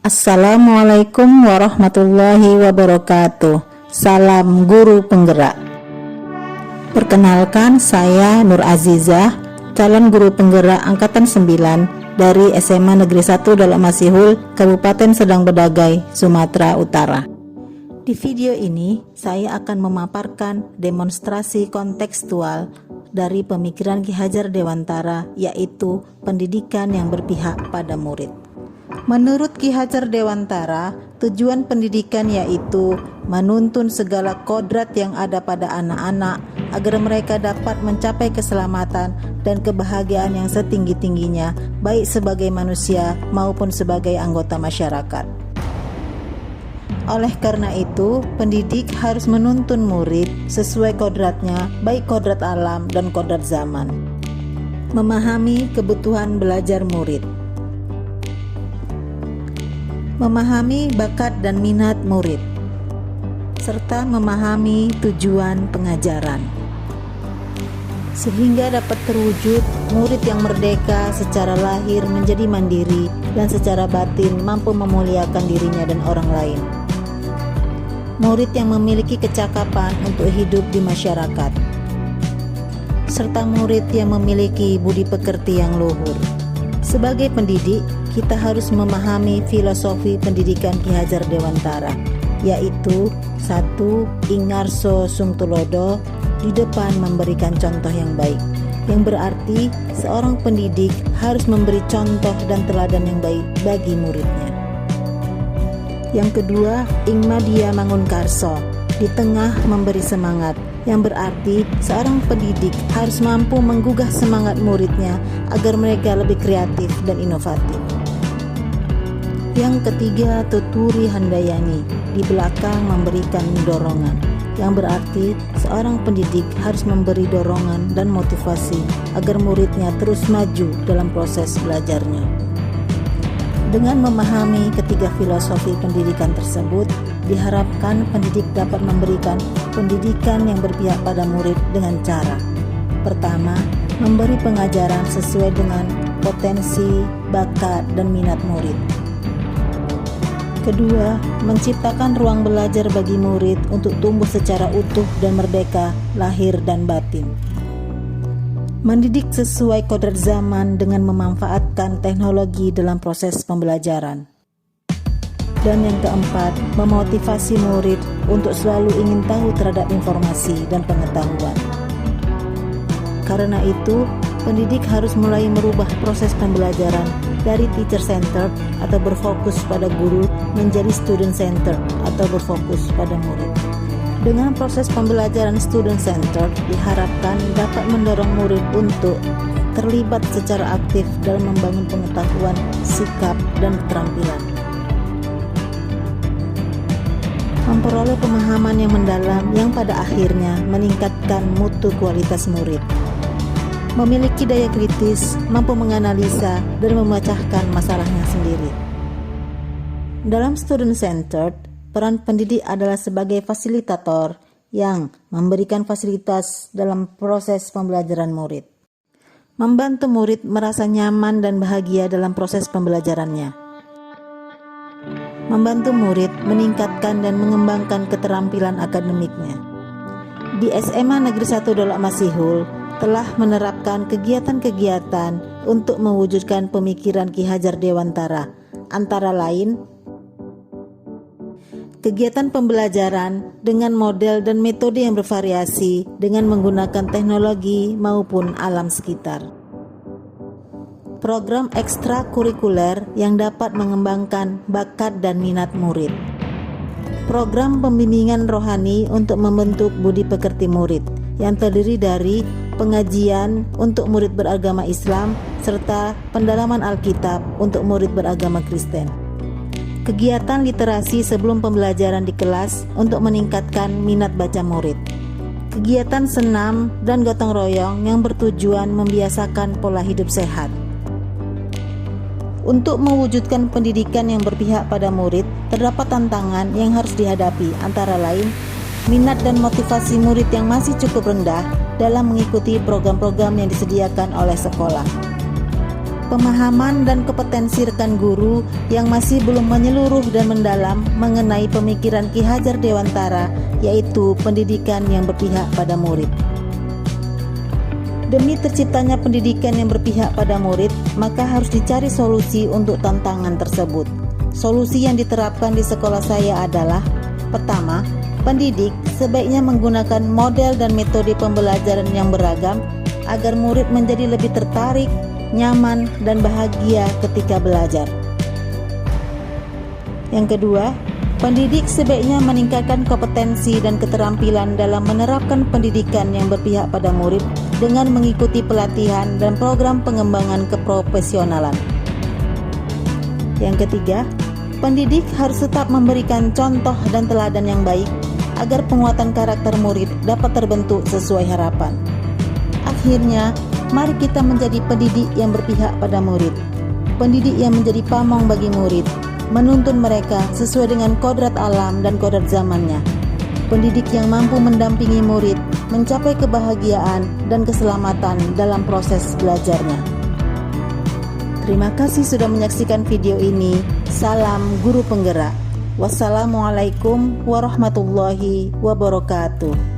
Assalamualaikum warahmatullahi wabarakatuh. Salam guru penggerak. Perkenalkan, saya Nur Azizah, calon guru penggerak angkatan 9 dari SMA Negeri 1 Dolok Masihul, Kabupaten Sedang Bedagai, Sumatera Utara. Di video ini, saya akan memaparkan demonstrasi kontekstual dari pemikiran Ki Hajar Dewantara, yaitu pendidikan yang berpihak pada murid. Menurut Ki Hajar Dewantara, tujuan pendidikan yaitu menuntun segala kodrat yang ada pada anak-anak agar mereka dapat mencapai keselamatan dan kebahagiaan yang setinggi-tingginya, baik sebagai manusia maupun sebagai anggota masyarakat. Oleh karena itu, pendidik harus menuntun murid sesuai kodratnya, baik kodrat alam dan kodrat zaman. Memahami kebutuhan belajar murid. Memahami bakat dan minat murid, serta memahami tujuan pengajaran, sehingga dapat terwujud murid yang merdeka secara lahir menjadi mandiri dan secara batin mampu memuliakan dirinya dan orang lain. Murid yang memiliki kecakapan untuk hidup di masyarakat, serta murid yang memiliki budi pekerti yang luhur. Sebagai pendidik, kita harus memahami filosofi pendidikan Ki Hajar Dewantara, yaitu 1. Ingarso sungtulodo, di depan memberikan contoh yang baik, yang berarti seorang pendidik harus memberi contoh dan teladan yang baik bagi muridnya. Yang kedua, Ingmadia mangunkarso, di tengah memberi semangat, yang berarti seorang pendidik harus mampu menggugah semangat muridnya agar mereka lebih kreatif dan inovatif. Yang ketiga, Tuturi handayani, di belakang memberikan dorongan, yang berarti seorang pendidik harus memberi dorongan dan motivasi agar muridnya terus maju dalam proses belajarnya. Dengan memahami ketiga filosofi pendidikan tersebut, diharapkan pendidik dapat memberikan pendidikan yang berpihak pada murid dengan cara: pertama, memberi pengajaran sesuai dengan potensi, bakat, dan minat murid. Kedua, menciptakan ruang belajar bagi murid untuk tumbuh secara utuh dan merdeka, lahir dan batin. Mendidik sesuai kodrat zaman dengan memanfaatkan teknologi dalam proses pembelajaran. Dan yang keempat, memotivasi murid untuk selalu ingin tahu terhadap informasi dan pengetahuan. Karena itu, pendidik harus mulai merubah proses pembelajaran dari teacher centered atau berfokus pada guru menjadi student centered atau berfokus pada murid. Dengan proses pembelajaran student centered diharapkan dapat mendorong murid untuk terlibat secara aktif dalam membangun pengetahuan, sikap, dan keterampilan. Memperoleh pemahaman yang mendalam yang pada akhirnya meningkatkan mutu kualitas murid. Memiliki daya kritis, mampu menganalisa dan memecahkan masalahnya sendiri. Dalam student centered, peran pendidik adalah sebagai fasilitator yang memberikan fasilitas dalam proses pembelajaran murid. Membantu murid merasa nyaman dan bahagia dalam proses pembelajarannya. Membantu murid meningkatkan dan mengembangkan keterampilan akademiknya. Di SMA Negeri 1 Dolok Masihul telah menerapkan kegiatan-kegiatan untuk mewujudkan pemikiran Ki Hajar Dewantara, antara lain kegiatan pembelajaran dengan model dan metode yang bervariasi dengan menggunakan teknologi maupun alam sekitar. Program ekstrakurikuler yang dapat mengembangkan bakat dan minat murid. Program pembimbingan rohani untuk membentuk budi pekerti murid yang terdiri dari pengajian untuk murid beragama Islam serta pendalaman Alkitab untuk murid beragama Kristen. Kegiatan literasi sebelum pembelajaran di kelas untuk meningkatkan minat baca murid. Kegiatan senam dan gotong royong yang bertujuan membiasakan pola hidup sehat. Untuk mewujudkan pendidikan yang berpihak pada murid, terdapat tantangan yang harus dihadapi, antara lain minat dan motivasi murid yang masih cukup rendah dalam mengikuti program-program yang disediakan oleh sekolah. pemahaman dan kompetensi rekan guru yang masih belum menyeluruh dan mendalam mengenai pemikiran Ki Hajar Dewantara, yaitu pendidikan yang berpihak pada murid. Demi terciptanya pendidikan yang berpihak pada murid, maka harus dicari solusi untuk tantangan tersebut. Solusi yang diterapkan di sekolah saya adalah: pertama, pendidik sebaiknya menggunakan model dan metode pembelajaran yang beragam agar murid menjadi lebih tertarik, nyaman, dan bahagia ketika belajar. Yang kedua, pendidik sebaiknya meningkatkan kompetensi dan keterampilan dalam menerapkan pendidikan yang berpihak pada murid dengan mengikuti pelatihan dan program pengembangan keprofesionalan. Yang ketiga, pendidik harus tetap memberikan contoh dan teladan yang baik agar penguatan karakter murid dapat terbentuk sesuai harapan. Akhirnya, mari kita menjadi pendidik yang berpihak pada murid, pendidik yang menjadi pamong bagi murid, menuntun mereka sesuai dengan kodrat alam dan kodrat zamannya, pendidik yang mampu mendampingi murid mencapai kebahagiaan dan keselamatan dalam proses belajarnya. Terima kasih sudah menyaksikan video ini. Salam Guru Penggerak. Wassalamualaikum warahmatullahi wabarakatuh.